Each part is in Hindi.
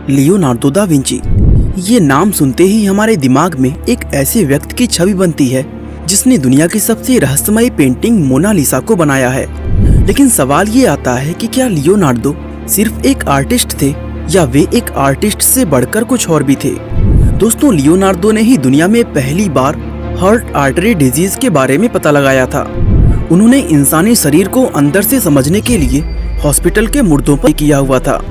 Leonardo da Vinci. ये नाम सुनते ही हमारे दिमाग में एक ऐसे व्यक्ति की छवि बनती है जिसने दुनिया की सबसे रहस्यमयी पेंटिंग मोनालिसा को बनाया है। लेकिन सवाल ये आता है कि क्या लियोनार्दो सिर्फ एक आर्टिस्ट थे या वे एक आर्टिस्ट से बढ़कर कुछ और भी थे। दोस्तों, लियोनार्दो ने ही दुनिया में पहली बार हार्ट आर्टरी डिजीज के बारे में पता लगाया था। उन्होंने इंसानी शरीर को अंदर से समझने के लिए हॉस्पिटल के मुर्दों पर किया हुआ था।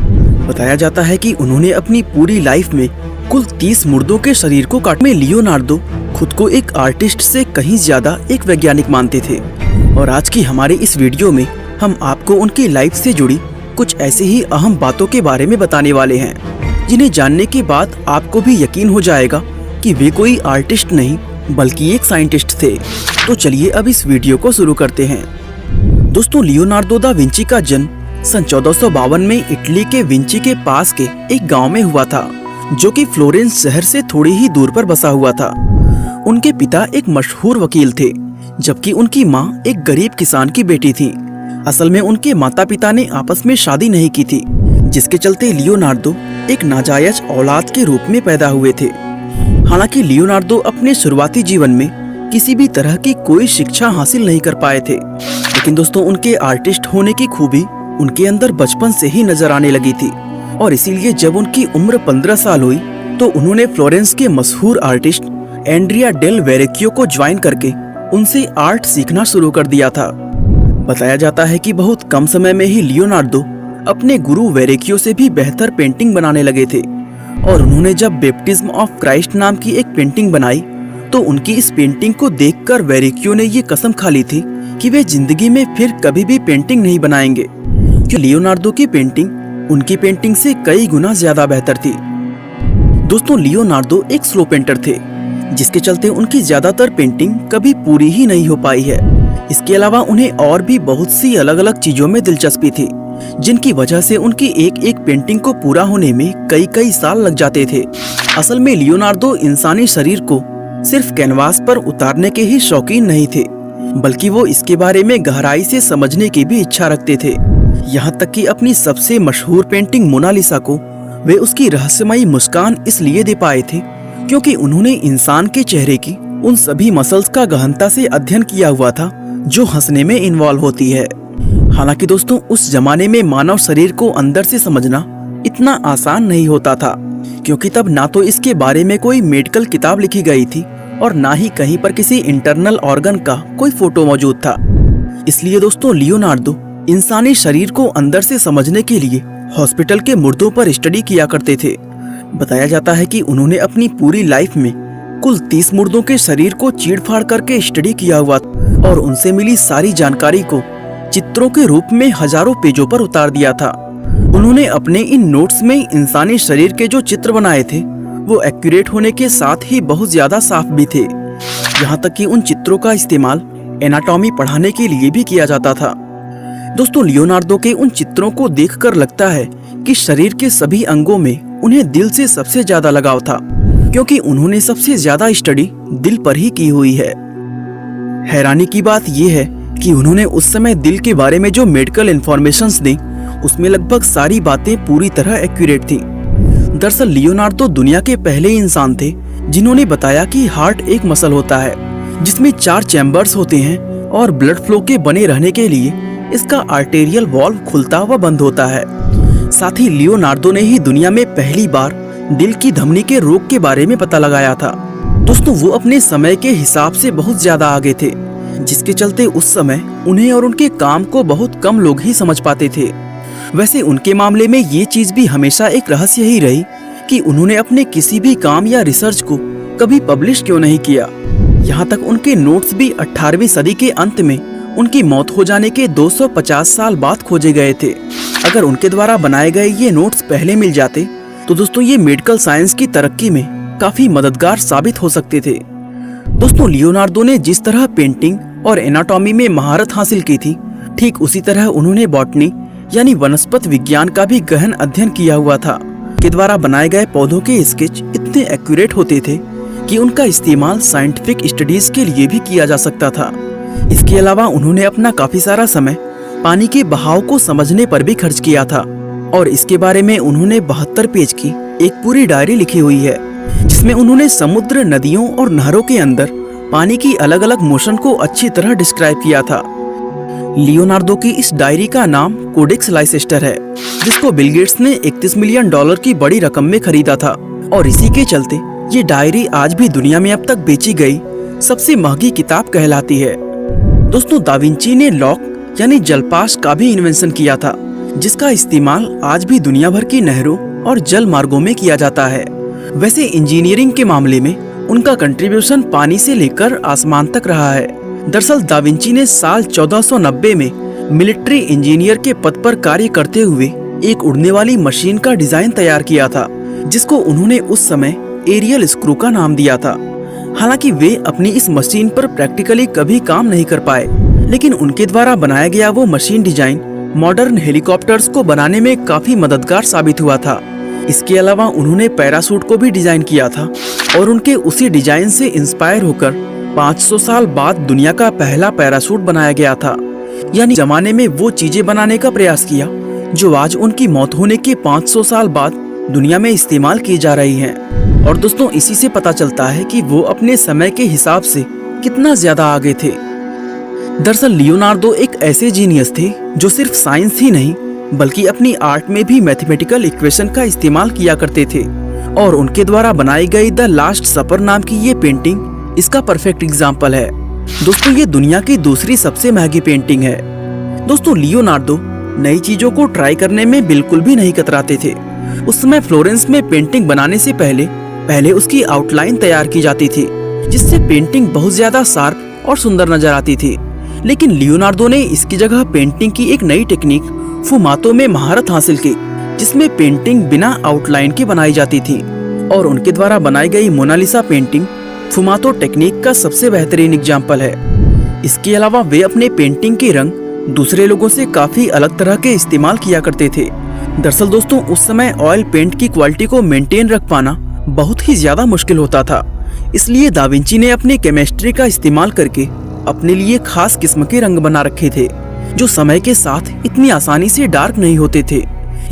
बताया जाता है कि उन्होंने अपनी पूरी लाइफ में कुल 30 मुर्दों के शरीर को काटा। में लियोनार्दो खुद को एक आर्टिस्ट से कहीं ज्यादा एक वैज्ञानिक मानते थे। और आज की हमारे इस वीडियो में हम आपको उनकी लाइफ से जुड़ी कुछ ऐसी ही अहम बातों के बारे में बताने वाले हैं, जिन्हें जानने के बाद आपको भी यकीन हो जाएगा कि वे कोई आर्टिस्ट नहीं बल्कि एक साइंटिस्ट थे। तो चलिए अब इस वीडियो को शुरू करते हैं। दोस्तों, लियोनार्दो दा विंची का जन्म सन 1452 में इटली के विंची के पास के एक गांव में हुआ था, जो कि फ्लोरेंस शहर से थोड़ी ही दूर पर बसा हुआ था। उनके पिता एक मशहूर वकील थे, जबकि उनकी मां एक गरीब किसान की बेटी थी। असल में उनके माता पिता ने आपस में शादी नहीं की थी, जिसके चलते लियोनार्दो एक नाजायज औलाद के रूप में पैदा हुए थे। हालांकि लियोनार्दो अपने शुरुआती जीवन में किसी भी तरह की कोई शिक्षा हासिल नहीं कर पाए थे, लेकिन दोस्तों उनके आर्टिस्ट होने की खूबी उनके अंदर बचपन से ही नजर आने लगी थी। और इसीलिए जब उनकी उम्र 15 साल हुई तो उन्होंने फ्लोरेंस के मशहूर आर्टिस्ट एंड्रिया डेल वेरेक्यो को ज्वाइन करके उनसे आर्ट सीखना शुरू कर दिया था। बताया जाता है कि बहुत कम समय में ही लियोनार्दो अपने गुरु वेरेक्यो से भी बेहतर पेंटिंग बनाने लगे थे। और उन्होंने जब बैप्टिज्म ऑफ क्राइस्ट नाम की एक पेंटिंग बनाई तो उनकी इस पेंटिंग को देखकर वेरेक्यो ने ये कसम खा ली थी कि वे जिंदगी में फिर कभी भी पेंटिंग नहीं बनाएंगे, क्योंकि लियोनार्दो की पेंटिंग उनकी पेंटिंग से कई गुना ज्यादा बेहतर थी। दोस्तों, लियोनार्दो एक स्लो पेंटर थे, जिसके चलते उनकी ज्यादातर पेंटिंग कभी पूरी ही नहीं हो पाई है। इसके अलावा उन्हें और भी बहुत सी अलग अलग चीजों में दिलचस्पी थी, जिनकी वजह से उनकी एक एक पेंटिंग को पूरा होने में कई साल लग जाते थे। असल में लियोनार्दो इंसानी शरीर को सिर्फ कैनवास पर उतारने के ही शौकीन नहीं थे, बल्कि वो इसके बारे में गहराई से समझने की भी इच्छा रखते थे। यहाँ तक कि अपनी सबसे मशहूर पेंटिंग मोनालिसा को वे उसकी रहस्यमयी मुस्कान इसलिए दे पाए थे क्योंकि उन्होंने इंसान के चेहरे की उन सभी मसल्स का गहनता से अध्ययन किया हुआ था जो हंसने में इन्वॉल्व होती है। हालांकि दोस्तों, उस जमाने में मानव शरीर को अंदर से समझना इतना आसान नहीं होता था, क्योंकि तब ना तो इसके बारे में कोई मेडिकल किताब लिखी गई थी और ना ही कहीं पर किसी इंटरनल ऑर्गन का कोई फोटो मौजूद था। इसलिए दोस्तों, लियोनार्दो इंसानी शरीर को अंदर से समझने के लिए हॉस्पिटल के मुर्दों पर स्टडी किया करते थे। बताया जाता है कि उन्होंने अपनी पूरी लाइफ में कुल 30 मुर्दों के शरीर को चीड़-फाड़ करके स्टडी किया हुआ और उनसे मिली सारी जानकारी को चित्रों के रूप में हजारों पेजों पर उतार दिया था। उन्होंने अपने इन नोट्स में इंसानी शरीर के जो चित्र बनाए थे वो एक्यूरेट होने के साथ ही बहुत ज्यादा साफ भी थे। यहाँ तक कि उन चित्रों का इस्तेमाल एनाटॉमी पढ़ाने के लिए भी किया जाता था। दोस्तों, लियोनार्दो के उन चित्रों को देखकर लगता है कि शरीर के सभी अंगों में उन्हें दिल से सबसे ज्यादा लगाव था, क्योंकि उन्होंने सबसे ज्यादा स्टडी दिल पर ही की हुई है। हैरानी की बात यह है कि उन्होंने उस समय दिल के बारे में जो मेडिकल इन्फॉर्मेशंस दी उसमें लगभग सारी बातें पूरी तरह एक्यूरेट थी। दरअसल लियोनार्दो दुनिया के पहले इंसान थे जिन्होंने बताया कि हार्ट एक मसल होता है जिसमें 4 चैम्बर्स होते हैं और ब्लड फ्लो के बने रहने के लिए इसका आर्टेरियल वॉल्व खुलता व बंद होता है। साथ ही लियोनार्दो ने ही दुनिया में पहली बार दिल की धमनी के रोग के बारे में पता लगाया था। दोस्तों, वो अपने समय के हिसाब से बहुत ज्यादा आगे थे, जिसके चलते उस समय उन्हें और उनके काम को बहुत कम लोग ही समझ पाते थे। वैसे उनके मामले में ये चीज भी हमेशा एक रहस्य ही रही कि उन्होंने अपने किसी भी काम या रिसर्च को कभी पब्लिश क्यों नहीं किया। यहाँ तक उनके नोट्स भी 18वीं सदी के अंत में उनकी मौत हो जाने के 250 साल बाद खोजे गए थे। अगर उनके द्वारा बनाए गए ये नोट्स पहले मिल जाते तो दोस्तों ये मेडिकल साइंस की तरक्की में काफी मददगार साबित हो सकते थे। दोस्तों, लियोनार्दो ने जिस तरह पेंटिंग और एनाटॉमी में महारत हासिल की थी, ठीक उसी तरह उन्होंने बॉटनी यानी वनस्पति विज्ञान का भी गहन अध्ययन किया हुआ था। के द्वारा बनाए गए पौधों के स्केच इतने एक्यूरेट होते थे कि उनका इस्तेमाल साइंटिफिक स्टडीज के लिए भी किया जा सकता था। इसके अलावा उन्होंने अपना काफी सारा समय पानी के बहाव को समझने पर भी खर्च किया था और इसके बारे में उन्होंने 72 पेज की एक पूरी डायरी लिखी हुई है, जिसमें उन्होंने समुद्र, नदियों और नहरों के अंदर पानी की अलग अलग मोशन को अच्छी तरह डिस्क्राइब किया था। लियोनार्डो की इस डायरी का नाम कोडेक्स लाइसेस्टर है, जिसको बिल गेट्स ने $31 मिलियन की बड़ी रकम में खरीदा था। और इसी के चलते ये डायरी आज भी दुनिया में अब तक बेची गई सबसे महंगी किताब कहलाती है। दोस्तों, दा विंची ने लॉक यानी जलपाश का भी इन्वेंशन किया था, जिसका इस्तेमाल आज भी दुनिया भर की नहरों और जल मार्गों में किया जाता है। वैसे इंजीनियरिंग के मामले में उनका कंट्रीब्यूशन पानी से लेकर आसमान तक रहा है। दरअसल दा विंची ने साल 1490 में मिलिट्री इंजीनियर के पद पर कार्य करते हुए एक उड़ने वाली मशीन का डिजाइन तैयार किया था, जिसको उन्होंने उस समय एरियल स्क्रू का नाम दिया था। हालांकि वे अपनी इस मशीन पर प्रैक्टिकली कभी काम नहीं कर पाए, लेकिन उनके द्वारा बनाया गया वो मशीन डिजाइन मॉडर्न हेलीकॉप्टर्स को बनाने में काफी मददगार साबित हुआ था। इसके अलावा उन्होंने पैराशूट को भी डिजाइन किया था और उनके उसी डिजाइन से इंस्पायर होकर 500 साल बाद दुनिया का पहला पैराशूट बनाया गया था। यानी जमाने में वो चीजें बनाने का प्रयास किया जो आज उनकी मौत होने के 500 साल बाद दुनिया में इस्तेमाल की जा रही हैं। और दोस्तों, इसी से पता चलता है कि वो अपने समय के हिसाब से कितना ज्यादा आगे थे। दरअसल लियोनार्डो एक ऐसे जीनियस थे जो सिर्फ साइंस ही नहीं बल्कि अपनी आर्ट में भी मैथमेटिकल इक्वेशन का इस्तेमाल किया करते थे। और उनके द्वारा बनाई गई द लास्ट सपर नाम की ये पेंटिंग इसका परफेक्ट एग्जाम्पल है। दोस्तों, ये दुनिया की दूसरी सबसे महंगी पेंटिंग है। दोस्तों, लियोनार्डो नई चीजों को ट्राई करने में बिल्कुल भी नहीं कतराते थे। उस समय फ्लोरेंस में पेंटिंग बनाने से पहले उसकी आउटलाइन तैयार की जाती थी, जिससे पेंटिंग बहुत ज्यादा शार्प और सुंदर नजर आती थी। लेकिन लियोनार्डो ने इसकी जगह पेंटिंग की एक नई टेक्निक फुमातो में महारत हासिल की, जिसमें पेंटिंग बिना आउटलाइन के बनाई जाती थी। और उनके द्वारा बनाई गई मोनालिसा पेंटिंग फुमातो टेक्निक का सबसे बेहतरीन एग्जाम्पल है। इसके अलावा वे अपने पेंटिंग के रंग दूसरे लोगों से काफी अलग तरह के इस्तेमाल किया करते थे। दरअसल दोस्तों, उस समय ऑयल पेंट की क्वालिटी को मेंटेन रख पाना बहुत ही ज्यादा मुश्किल होता था। इसलिए दा विंची ने अपनी केमिस्ट्री का इस्तेमाल करके अपने लिए खास किस्म के रंग बना रखे थे, जो समय के साथ इतनी आसानी से डार्क नहीं होते थे।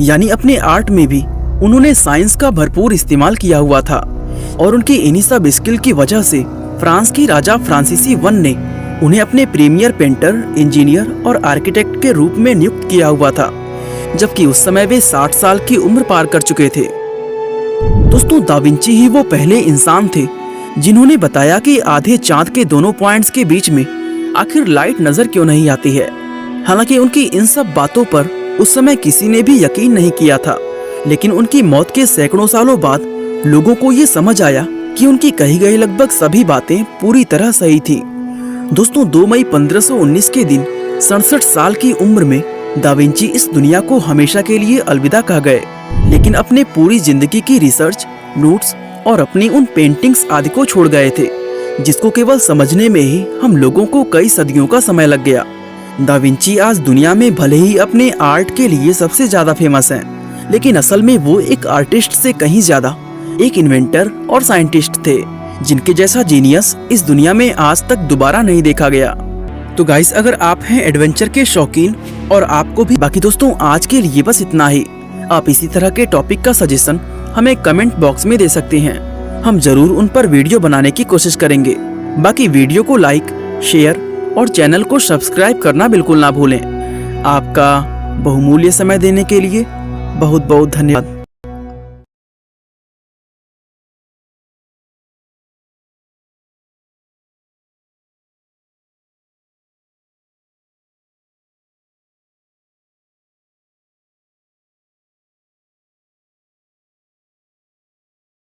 यानी अपने आर्ट में भी उन्होंने साइंस का भरपूर इस्तेमाल किया हुआ था। और उनकी इन्हीं सब स्किल की वजह से फ्रांस की राजा फ्रांसीसी I ने उन्हें अपने प्रीमियर पेंटर, इंजीनियर और आर्किटेक्ट के रूप में नियुक्त किया हुआ था, जबकि उस समय वे 60 साल की उम्र पार कर चुके थे। दोस्तों, दा विंची ही वो पहले इंसान थे जिन्होंने बताया कि आधे चांद के दोनों पॉइंट्स के बीच में आखिर लाइट नजर क्यों नहीं आती है। हालांकि उनकी इन सब बातों पर उस समय किसी ने भी यकीन नहीं किया था, लेकिन उनकी मौत के सैकड़ों सालों बाद लोगों को ये समझ आया कि उनकी कही गई लगभग सभी बातें पूरी तरह सही थी। दोस्तों, 2 मई 1519 के दिन 67 साल की उम्र में दा विंची इस दुनिया को हमेशा के लिए अलविदा कह गए। लेकिन अपने पूरी जिंदगी की रिसर्च, नोट्स और अपनी उन पेंटिंग्स आदि को छोड़ गए थे, जिसको केवल समझने में ही हम लोगों को कई सदियों का समय लग गया। दा विंची आज दुनिया में भले ही अपने आर्ट के लिए सबसे ज्यादा फेमस हैं, लेकिन असल में वो एक आर्टिस्ट से कहीं ज्यादा एक इन्वेंटर और साइंटिस्ट थे, जिनके जैसा जीनियस इस दुनिया में आज तक दोबारा नहीं देखा गया। तो गाइस, अगर आप हैं एडवेंचर के शौकीन और आपको भी बाकी दोस्तों, आज के लिए बस इतना ही। आप इसी तरह के टॉपिक का सजेशन हमें कमेंट बॉक्स में दे सकते हैं, हम जरूर उन पर वीडियो बनाने की कोशिश करेंगे। बाकी वीडियो को लाइक, शेयर और चैनल को सब्सक्राइब करना बिल्कुल ना भूलें। आपका बहुमूल्य समय देने के लिए बहुत बहुत धन्यवाद।